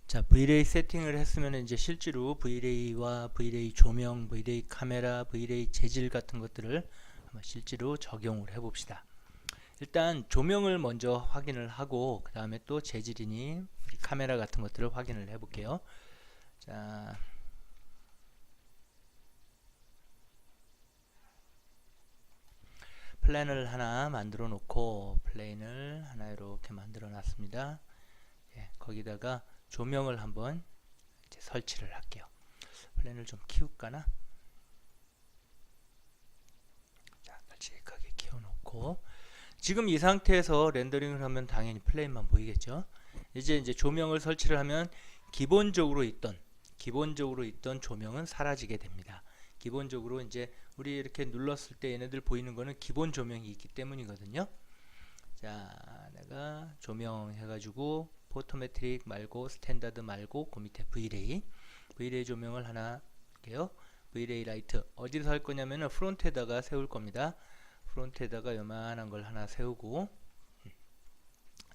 자, V-Ray 세팅을 했으면 이제 실제로 V-Ray와 V-Ray 조명, V-Ray 카메라, V-Ray 재질 같은 것들을 한번 실제로 적용을 해봅시다. 일단 조명을 먼저 확인을 하고 그 다음에 또 재질이니 카메라 같은 것들을 확인을 해볼게요. 자, 플랜을 하나 만들어 놓고 플레인을 하나 이렇게 만들어 놨습니다. 예, 거기다가 조명을 한번 이제 설치를 할게요. 플랜을 좀 키울까나? 자, 널찍하게 키워놓고 지금 이 상태에서 렌더링을 하면 당연히 플레인만 보이겠죠. 이제 조명을 설치를 하면 기본적으로 있던 조명은 사라지게 됩니다. 기본적으로 이제 우리 이렇게 눌렀을 때 얘네들 보이는 거는 기본 조명이 있기 때문이거든요. 자, 내가 조명 해가지고 포토메트릭 말고 스탠다드 말고 그 밑에 V-Ray 조명을 하나 할게요. V-Ray 라이트 어디서 할 거냐면은 프론트에다가 세울 겁니다. 프론트에다가 요만한 걸 하나 세우고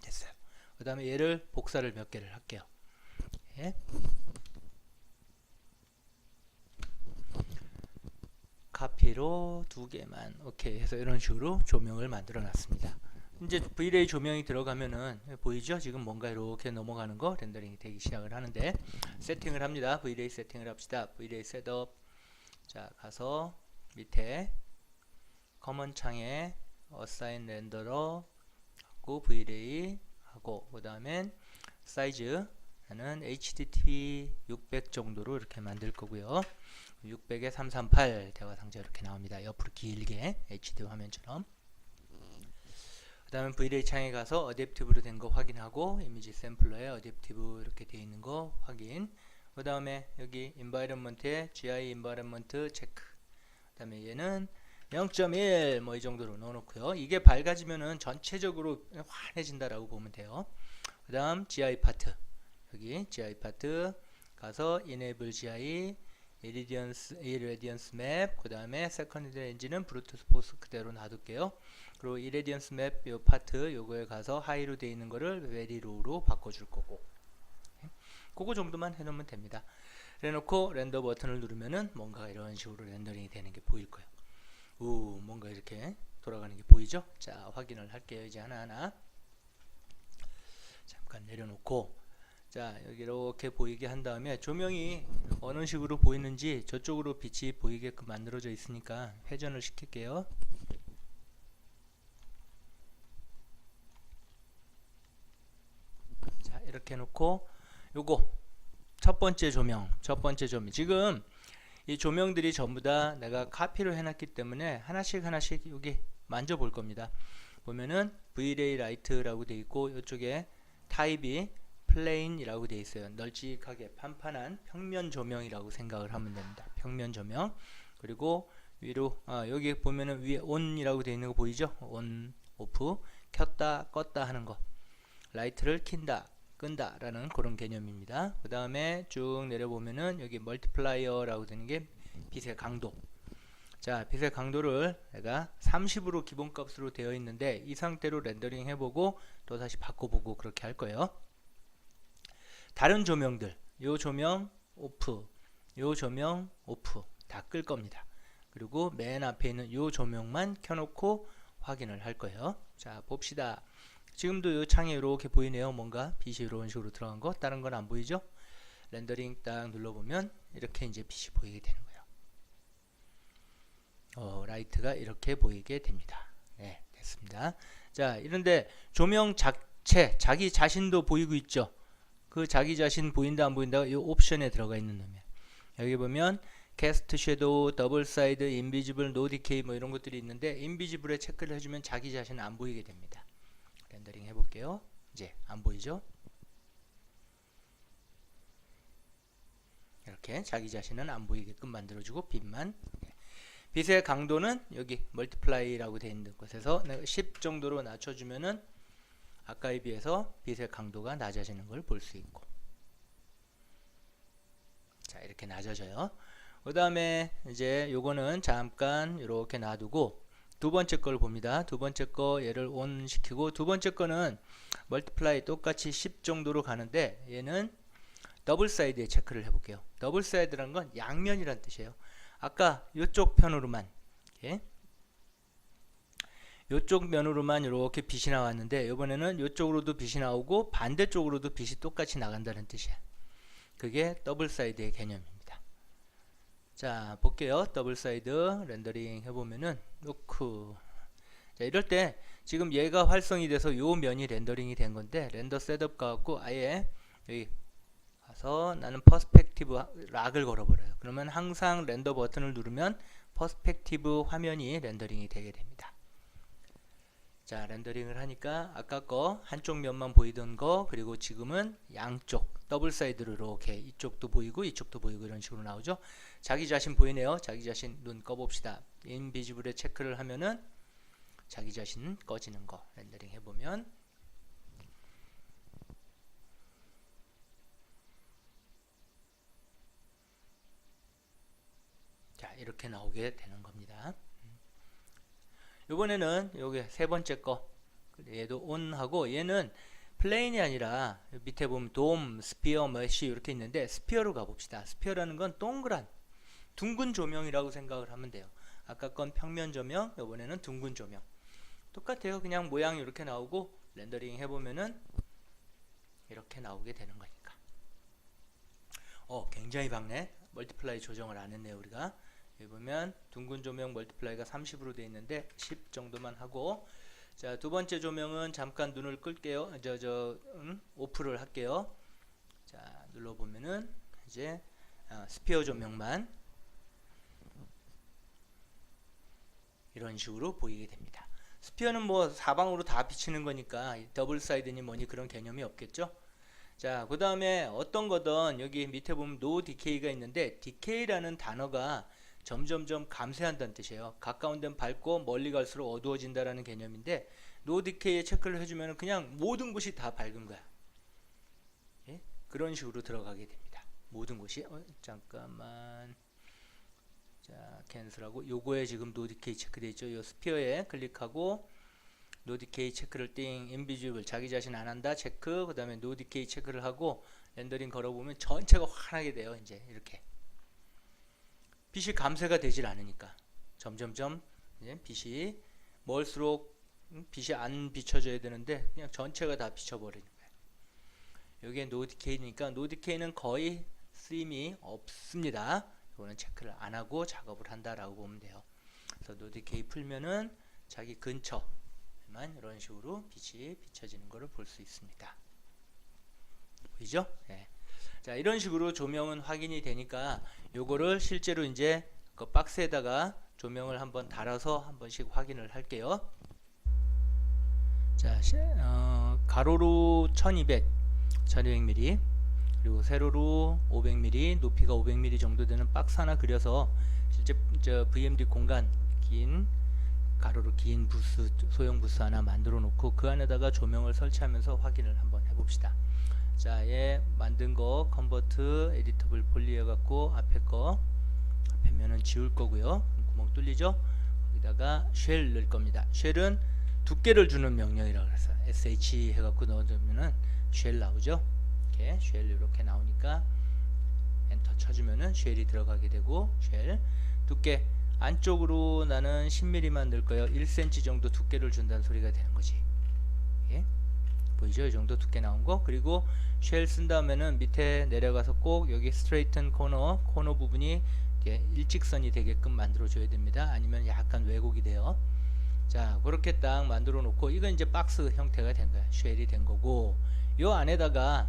됐어요. 그 다음에 얘를 복사를 몇 개를 할게요. 예. 카피로 2개만 오케이 해서 이런 식으로 조명을 만들어 놨습니다. 이제 V-Ray 조명이 들어가면은 보이죠? 지금 뭔가 이렇게 넘어가는 거 렌더링이 되기 시작을 하는데 세팅을 합니다. V-Ray 세팅을 합시다. V-Ray 셋업. 자, 가서 밑에 커먼 창에 assign renderer 하고 V-Ray 하고 그 다음엔 사이즈 나는 HDTV 600 정도로 이렇게 만들 거고요. 600에 338 대화상자 이렇게 나옵니다. 옆으로 길게 HD 화면처럼. 그 다음에 V-Ray 창에 가서 어댑티브로 된 거 확인하고 이미지 샘플러에 어댑티브 이렇게 되어 있는 거 확인. 그 다음에 여기 environment에 GI environment 체크. 그 다음에 얘는 0.1 뭐 이 정도로 넣어놓고요. 이게 밝아지면은 전체적으로 환해진다라고 보면 돼요. 그 다음 GI 파트 여기 GI 파트 가서 enable GI irradiance map 그 다음에 secondary engine은 브루투스 포스 그대로 놔둘게요. 그리고 irradiance map 요 파트 요거에 가서 high로 되어 있는 거를 very low로 바꿔줄 거고 그거 정도만 해놓으면 됩니다. 그래놓고 렌더 버튼을 누르면은 뭔가 이런 식으로 렌더링이 되는 게 보일 거예요. 뭔가 이렇게 돌아가는 게 보이죠? 자, 확인을 할게요. 이제 하나하나 잠깐 내려놓고 자, 여기 이렇게 보이게 한 다음에 조명이 어느 식으로 보이는지 저쪽으로 빛이 보이게끔 만들어져 있으니까 회전을 시킬게요. 자, 이렇게 해놓고 요거 첫 번째 조명 지금 이 조명들이 전부 다 내가 카피로 해놨기 때문에 하나씩 여기 만져볼 겁니다. 보면은 V-Ray 라이트라고 되어 있고 이쪽에 타입이 플레인이라고 되어 있어요. 널찍하게 판판한 평면 조명이라고 생각을 하면 됩니다. 평면 조명. 그리고 위로 여기 보면은 위에 ON이라고 되어 있는 거 보이죠? ON, OFF, 켰다 껐다 하는 거. 라이트를 킨다 끈다 라는 그런 개념입니다. 그 다음에 쭉 내려보면은 여기 멀티플라이어라고 되는 게 빛의 강도. 자, 빛의 강도를 내가 30으로 기본값으로 되어 있는데 이 상태로 렌더링 해보고 또 다시 바꿔보고 그렇게 할 거예요. 다른 조명들 요 조명 오프 요 조명 오프 다 끌 겁니다. 그리고 맨 앞에 있는 요 조명만 켜놓고 확인을 할 거예요. 자, 봅시다. 지금도 요 창에 이렇게 보이네요. 뭔가 빛이 이런 식으로 들어간 거. 다른 건 안 보이죠? 렌더링 딱 눌러보면 이렇게 이제 빛이 보이게 되는 거예요. 라이트가 이렇게 보이게 됩니다. 네, 됐습니다. 자, 이런데 조명 자기 자신도 보이고 있죠? 그 자기 자신 보인다 안 보인다가 이 옵션에 들어가 있는 놈이에요. 여기 보면 캐스트 섀도우, 더블 사이드, 인비지블, 노 디케이 뭐 이런 것들이 있는데 인비지블에 체크를 해주면 자기 자신은 안 보이게 됩니다. 렌더링 해볼게요. 이제 안 보이죠? 이렇게 자기 자신은 안 보이게끔 만들어주고 빛만. 빛의 강도는 여기 멀티플라이라고 되어 있는 곳에서 10 정도로 낮춰주면은 아까에 비해서 빛의 강도가 낮아지는 걸 볼 수 있고. 자, 이렇게 낮아져요. 그 다음에 이제 요거는 잠깐 이렇게 놔두고 두 번째 걸 봅니다. 두 번째 거 얘를 ON 시키고 두 번째 거는 멀티플라이 똑같이 10 정도로 가는데 얘는 더블 사이드에 체크를 해볼게요. 더블 사이드라는 건 양면이란 뜻이에요. 아까 이쪽 편으로만 이쪽 면으로만 이렇게 빛이 나왔는데 이번에는 이쪽으로도 빛이 나오고 반대쪽으로도 빛이 똑같이 나간다는 뜻이야. 그게 더블 사이드의 개념입니다. 자, 볼게요. 더블 사이드 렌더링 해보면은 놓고, 자, 이럴 때 지금 얘가 활성이 돼서 요 면이 렌더링이 된 건데, 렌더 셋업 가갖고 아예 여기 가서 나는 퍼스펙티브 락을 걸어버려요. 그러면 항상 렌더 버튼을 누르면 퍼스펙티브 화면이 렌더링이 되게 됩니다. 자, 렌더링을 하니까 아까 거 한쪽 면만 보이던 거, 그리고 지금은 양쪽 더블 사이드로 이렇게 이쪽도 보이고 이쪽도 보이고 이런 식으로 나오죠. 자기 자신 보이네요. 자기 자신 눈 꺼봅시다. 인비지블에 체크를 하면은 자기 자신 꺼지는 거 렌더링 해보면, 자, 이렇게 나오게 되는 겁니다. 이번에는 요게 세 번째 거, 얘도 온 하고, 얘는 플레인이 아니라 밑에 보면 돔, 스피어, 메쉬 이렇게 있는데 스피어로 가봅시다. 스피어라는 건 동그란 둥근 조명이라고 생각을 하면 돼요. 아까 건 평면 조명, 이번에는 둥근 조명. 똑같아요. 그냥 모양이 이렇게 나오고 렌더링 해보면은 이렇게 나오게 되는 거니까. 굉장히 밝네. 멀티플라이 조정을 안 했네요. 우리가 여기 보면 둥근 조명 멀티플라이가 30으로 되어 있는데 10 정도만 하고, 자, 두 번째 조명은 잠깐 눈을 끌게요. 오프를 할게요. 자, 눌러보면은 이제 스피어 조명만 이런 식으로 보이게 됩니다. 스피어는 뭐 사방으로 다 비치는 거니까 더블 사이드니 뭐니 그런 개념이 없겠죠. 자, 그 다음에 어떤 거든 여기 밑에 보면 no decay가 있는데, decay라는 단어가 점점점 감쇄한다는 뜻이에요. 가까운 데는 밝고 멀리 갈수록 어두워진다라는 개념인데, no decay에 체크를 해주면 그냥 모든 곳이 다 밝은 거야. 예? 그런 식으로 들어가게 됩니다. 모든 곳이. 잠깐만. 자, 캔슬하고 요거에 지금 no decay 체크되어 있죠. 요 스피어에 클릭하고 no decay 체크를 띵, 인비지블 자기 자신 안 한다 체크, 그 다음에 no decay 체크를 하고 렌더링 걸어보면 전체가 환하게 돼요. 이제 이렇게 빛이 감쇄가 되질 않으니까 점점점 이제 빛이 멀수록 빛이 안 비춰져야 되는데 그냥 전체가 다 비춰버리는 거예요. 여기에 no decay니까 no decay는 거의 쓰임이 없습니다. 이거는 체크를 안 하고 작업을 한다라고 보면 돼요. 그래서 no decay 풀면은 자기 근처만 이런 식으로 빛이 비춰지는 것을 볼 수 있습니다. 보이죠? 네. 자, 이런 식으로 조명은 확인이 되니까 요거를 실제로 이제 그 박스에다가 조명을 한번 달아서 한 번씩 확인을 할게요. 자, 가로로 1200, 1200mm, 그리고 세로로 500mm, 높이가 500mm 정도 되는 박스 하나 그려서 실제 VMD 공간 긴 가로로 긴 부스, 소형 부스 하나 만들어 놓고 그 안에다가 조명을 설치하면서 확인을 한번 해봅시다. 자, 얘 만든 거 컨버트 에디터블 폴리 해갖고 앞에 면은 지울 거고요. 구멍 뚫리죠? 거기다가 쉘 넣을 겁니다. 쉘은 두께를 주는 명령이라고 그랬어요. sh 해갖고 넣어주면은 쉘 나오죠? 이렇게 쉘 이렇게 나오니까 엔터 쳐주면은 쉘이 들어가게 되고, 쉘 두께 안쪽으로 나는 10mm만 넣을 거예요. 1cm 정도 두께를 준다는 소리가 되는 거지. 예? 보이죠? 이 정도 두께 나온 거. 그리고 쉘 쓴 다음에는 밑에 내려가서 꼭 여기 스트레이튼 코너 부분이 일직선이 되게끔 만들어 줘야 됩니다. 아니면 약간 왜곡이 돼요. 자, 그렇게 딱 만들어 놓고, 이건 이제 박스 형태가 된 거야. 쉘이 된 거고, 요 안에다가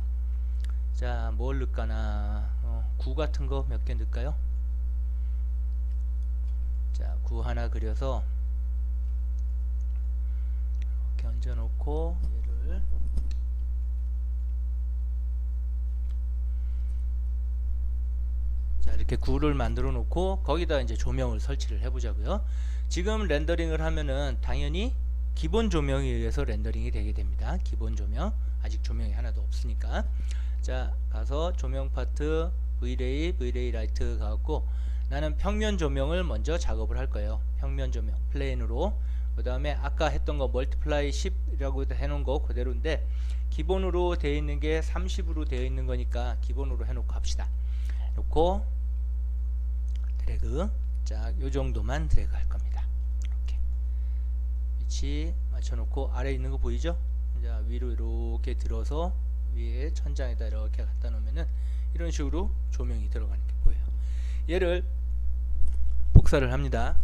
자, 뭘 넣을까나, 구 같은 거 몇 개 넣을까요? 자, 구 하나 그려서 이렇게 얹어 놓고 얘를 자, 이렇게 구를 만들어 놓고 거기다 이제 조명을 설치를 해 보자고요. 지금 렌더링을 하면은 당연히 기본 조명에 의해서 렌더링이 되게 됩니다. 기본 조명, 아직 조명이 하나도 없으니까. 자, 가서 조명 파트 V-Ray 라이트 가갖고 나는 평면 조명을 먼저 작업을 할 거예요. 평면 조명 플레인으로. 그 다음에 아까 했던 거 멀티플라이 10이라고 해놓은 거 그대로인데 기본으로 되어 있는 게 30으로 되어 있는 거니까 기본으로 해놓고 합시다. 놓고 드래그, 자, 요 정도만 드래그 할 겁니다. 이렇게 위치 맞춰놓고 아래 있는 거 보이죠? 자, 위로 이렇게 들어서 위에 천장에다 이렇게 갖다 놓으면은 이런 식으로 조명이 들어가는 게 보여요. 얘를 복사를 합니다.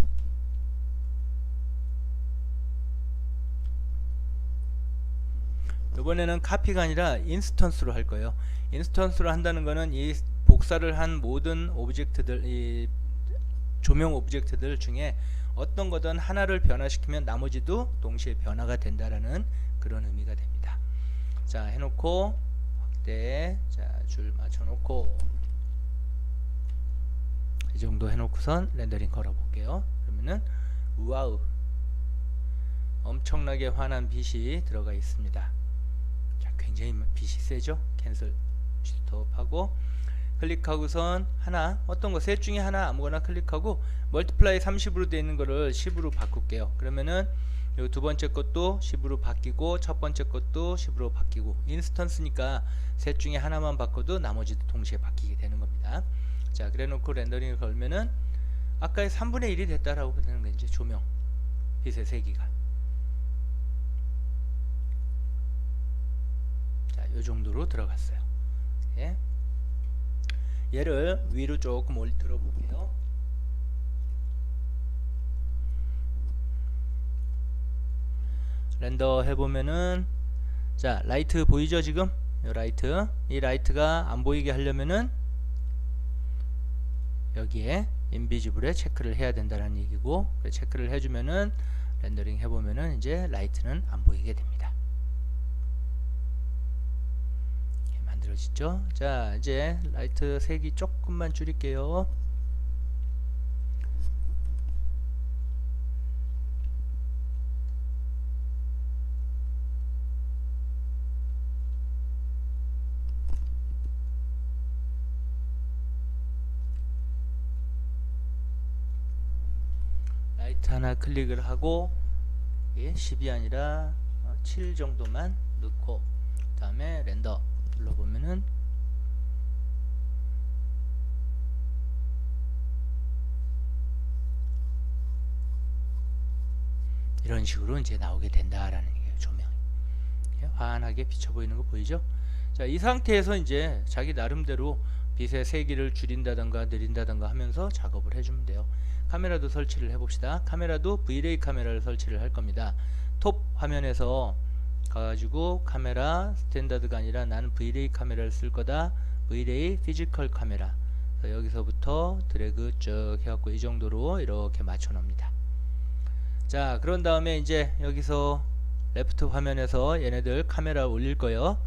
이번에는 카피가 아니라 인스턴스로 할 거예요. 인스턴스로 한다는 거는 이 복사를 한 모든 오브젝트들, 이 조명 오브젝트들 중에 어떤 거든 하나를 변화시키면 나머지도 동시에 변화가 된다라는 그런 의미가 됩니다. 자, 해놓고 확대, 자, 줄 맞춰놓고 이 정도 해놓고선 렌더링 걸어볼게요. 그러면은 우와우, 엄청나게 환한 빛이 들어가 있습니다. 자, 굉장히 빛이 세죠? 캔슬 스톱하고 클릭하고선 하나, 어떤 거 셋 중에 하나 아무거나 클릭하고 멀티플라이 30으로 되어 있는 거를 10으로 바꿀게요. 그러면은 요 두 번째 것도 10으로 바뀌고 첫 번째 것도 10으로 바뀌고, 인스턴스니까 셋 중에 하나만 바꿔도 나머지도 동시에 바뀌게 되는 겁니다. 자, 그래 놓고 렌더링을 걸면은 아까의 3분의 1이 됐다라고 보는 게 이제 조명 빛의 세기가, 자, 요 정도로 들어갔어요. 예. 얘를 위로 조금 들어 볼게요. 렌더 해보면은, 자, 라이트 보이죠? 지금 이 라이트, 이 라이트가 안 보이게 하려면은 여기에 인비지블에 체크를 해야 된다는 얘기고, 체크를 해주면은 렌더링 해보면은 이제 라이트는 안 보이게 됩니다. 이렇게 만들어지죠? 자, 이제 라이트 색이 조금만 줄일게요. 라이트 하나 클릭을 하고, 예, 10이 아니라 7 정도만 넣고 그 다음에 렌더 눌러보면은 이런 식으로 이제 나오게 된다라는 얘기예요. 조명이 환하게 비쳐 보이는 거 보이죠? 자, 이 상태에서 이제 자기 나름대로 빛의 세기를 줄인다던가 느린다던가 하면서 작업을 해주면 돼요. 카메라도 설치를 해봅시다. 카메라도 Vray 카메라를 설치를 할 겁니다. 톱 화면에서 가가지고 카메라 스탠다드가 아니라 나는 Vray 카메라를 쓸 거다. Vray 피지컬 카메라. 여기서부터 드래그 쭉 해갖고 이 정도로 이렇게 맞춰 놉니다. 자, 그런 다음에 이제 여기서 레프트 화면에서 얘네들 카메라 올릴 거예요.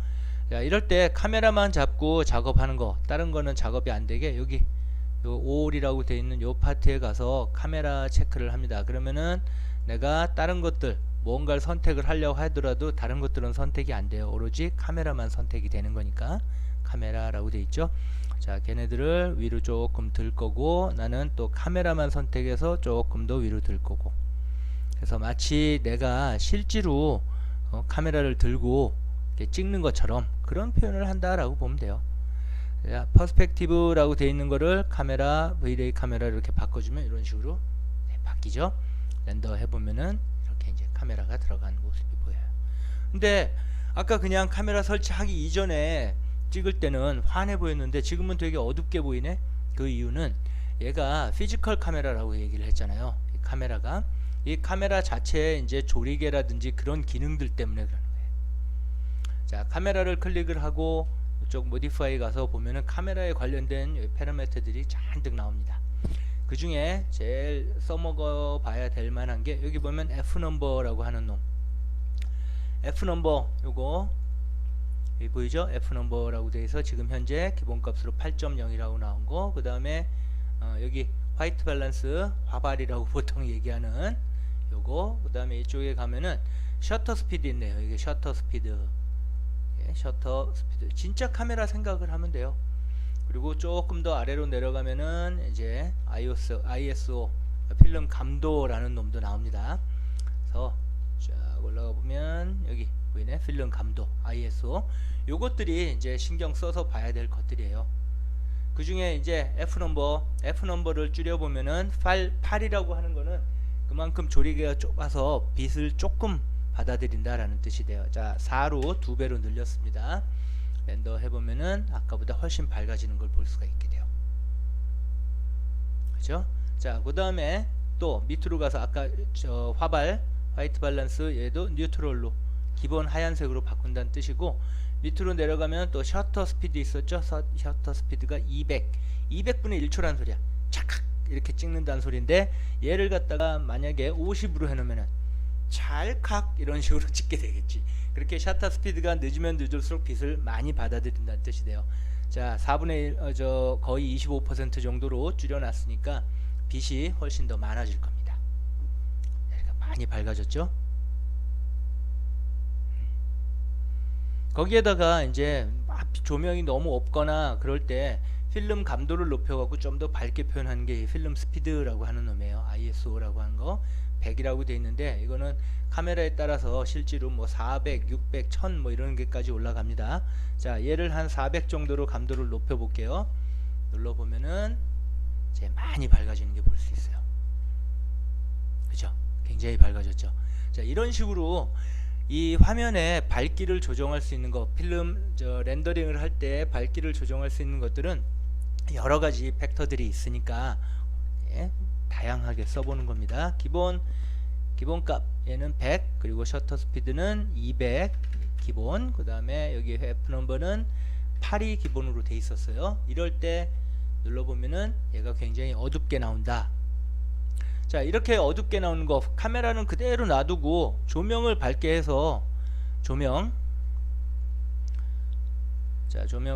자, 이럴 때 카메라만 잡고 작업하는 거, 다른 거는 작업이 안 되게 여기 요 all이라고 되어 있는 요 파트에 가서 카메라 체크를 합니다. 그러면은 내가 다른 것들 뭔가를 선택을 하려고 하더라도 다른 것들은 선택이 안 돼요. 오로지 카메라만 선택이 되는 거니까 카메라라고 되어 있죠. 자, 걔네들을 위로 조금 들 거고, 나는 또 카메라만 선택해서 조금 더 위로 들 거고, 그래서 마치 내가 실제로 카메라를 들고 이렇게 찍는 것처럼 그런 표현을 한다라고 보면 돼요. 퍼스펙티브라고 되어 있는 거를 카메라, Vray 카메라 이렇게 바꿔주면 이런 식으로 바뀌죠. 렌더 해보면은 이렇게 이제 카메라가 들어간 모습이 보여요. 근데 아까 그냥 카메라 설치하기 이전에 찍을 때는 환해 보였는데 지금은 되게 어둡게 보이네. 그 이유는 얘가 피지컬 카메라라고 얘기를 했잖아요. 이 카메라 자체에 이제 조리개라든지 그런 기능들 때문에 그러는 거예요. 자, 카메라를 클릭을 하고 이쪽 모디파이 가서 보면은 카메라에 관련된 파라미터들이 잔뜩 나옵니다. 그 중에 제일 써먹어 봐야 될 만한 게 여기 보면 F넘버라고 하는 놈, F넘버 요거 여기 보이죠? F넘버라고 되어 있어 지금 현재 기본값으로 8.0이라고 나온 거, 그 다음에 여기 화이트 밸런스 화발이라고 보통 얘기하는 요거, 그 다음에 이쪽에 가면은 셔터 스피드 있네요. 이게 셔터 스피드, 셔터 스피드 진짜 카메라 생각을 하면 돼요. 그리고 조금 더 아래로 내려가면은 이제 ISO 필름 감도라는 놈도 나옵니다. 그래서 쫙 올라가 보면 여기 보이네. 필름 감도, ISO. 요것들이 이제 신경 써서 봐야 될 것들이에요. 그 중에 이제 F넘버를 줄여보면은 8이라고 하는 거는 그만큼 조리개가 좁아서 빛을 조금 받아들인다라는 뜻이 돼요. 자, 4로 2배로 늘렸습니다. 렌더 해보면은 아까보다 훨씬 밝아지는 걸 볼 수가 있게 돼요. 그죠? 자, 그 다음에 또 밑으로 가서 아까 저 화이트 밸런스 얘도 뉴트럴로 기본 하얀색으로 바꾼다는 뜻이고, 밑으로 내려가면 또 셔터 스피드 있었죠? 셔터 스피드가 200분의 1초란 소리야. 착각 이렇게 찍는다는 소리인데, 얘를 갖다가 만약에 50으로 해놓으면은 찰칵 이런 식으로 찍게 되겠지. 그렇게 셔터 스피드가 늦으면 늦을수록 빛을 많이 받아들인다는 뜻이 돼요. 자, 4분의 1, 거의 25% 정도로 줄여놨으니까 빛이 훨씬 더 많아질 겁니다. 얘가 많이 밝아졌죠? 거기에다가 이제 조명이 너무 없거나 그럴 때 필름 감도를 높여갖고 좀 더 밝게 표현하는 게 필름 스피드라고 하는 놈이에요. ISO라고 하는 거 100이라고 돼 있는데, 이거는 카메라에 따라서 실제로 뭐 400, 600, 1000 뭐 이런 게까지 올라갑니다. 자, 얘를 한 400 정도로 감도를 높여 볼게요. 눌러보면은 이제 많이 밝아지는 게 볼 수 있어요. 그죠? 굉장히 밝아졌죠. 자, 이런 식으로 이 화면에 밝기를 조정할 수 있는 거, 필름 렌더링을 할 때 밝기를 조정할 수 있는 것들은 여러 가지 팩터들이 있으니까 다양하게 써보는 겁니다. 기본값 얘는 100, 그리고 셔터 스피드는 200 기본, 그 다음에 여기 F넘버는 8이 기본으로 돼 있었어요. 이럴 때 눌러보면은 얘가 굉장히 어둡게 나온다. 자, 이렇게 어둡게 나오는 거 카메라는 그대로 놔두고 조명을 밝게 해서 조명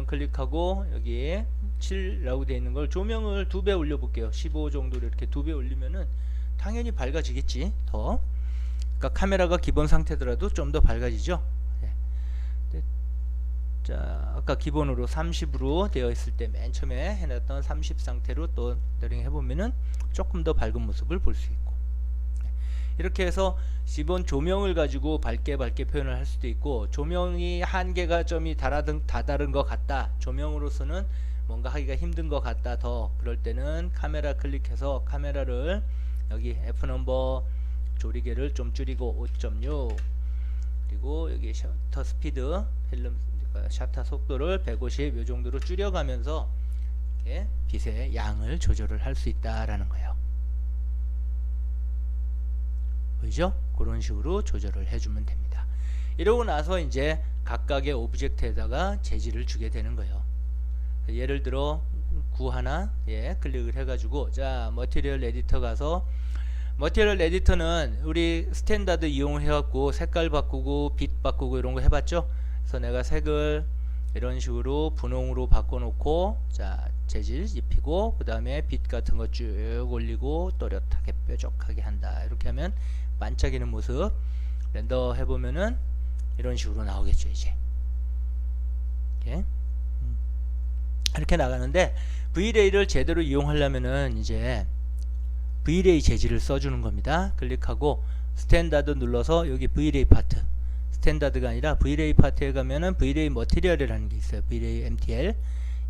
클릭하고 여기 7라고 되어 있는 걸 조명을 2배 올려 볼게요. 15 정도로 이렇게 2배 올리면은 당연히 밝아지겠지. 더. 그러니까 카메라가 기본 상태더라도 좀 더 밝아지죠. 자, 아까 기본으로 30으로 되어 있을 때 맨 처음에 해놨던 30 상태로 또 렌더링 해보면은 조금 더 밝은 모습을 볼 수 있고, 이렇게 해서 기본 조명을 가지고 밝게 표현을 할 수도 있고, 조명이 한계가 점이 다다른 것 같다, 조명으로서는 뭔가 하기가 힘든 것 같다, 더 그럴 때는 카메라 클릭해서 카메라를 여기 F넘버 조리개를 좀 줄이고 5.6, 그리고 여기 셔터 스피드 필름 셔터 속도를 150 요 정도로 줄여가면서 이렇게 빛의 양을 조절을 할 수 있다라는 거예요. 보이죠? 그런 식으로 조절을 해주면 됩니다. 이러고 나서 이제 각각의 오브젝트에다가 재질을 주게 되는 거예요. 예를 들어 구 하나 클릭을 해가지고, 자, 머티리얼 에디터 가서, 머티리얼 에디터는 우리 스탠다드 이용을 해갖고 색깔 바꾸고 빛 바꾸고 이런 거 해봤죠? 그래서 내가 색을 이런 식으로 분홍으로 바꿔놓고, 자, 재질 입히고, 그 다음에 빛 같은 거 쭉 올리고 또렷하게 뾰족하게 한다. 이렇게 하면 반짝이는 모습 렌더 해보면은 이런 식으로 나오겠죠. 이제 이렇게 나가는데, V-Ray를 제대로 이용하려면은 이제 V-Ray 재질을 써주는 겁니다. 클릭하고 스탠다드 눌러서 여기 V-Ray 파트, 스탠다드가 아니라 V-Ray 파트에 가면은 V-Ray 머티리얼이라는 게 있어요. V-Ray MTL,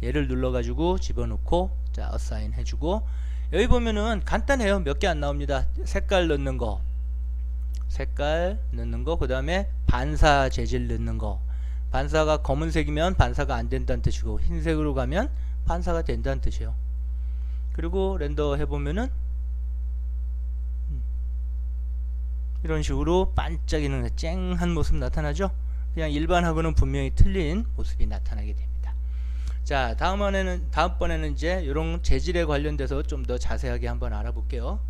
얘를 눌러가지고 집어넣고, 자, 어사인 해주고, 여기 보면은 간단해요. 몇 개 안 나옵니다. 색깔 넣는 거, 그 다음에 반사 재질 넣는 거. 반사가 검은색이면 반사가 안 된다는 뜻이고, 흰색으로 가면 반사가 된다는 뜻이에요. 그리고 렌더 해보면은 이런 식으로 반짝이는 쨍한 모습 나타나죠. 그냥 일반하고는 분명히 틀린 모습이 나타나게 됩니다. 자, 다음번에는 이제 이런 재질에 관련돼서 좀 더 자세하게 한번 알아볼게요.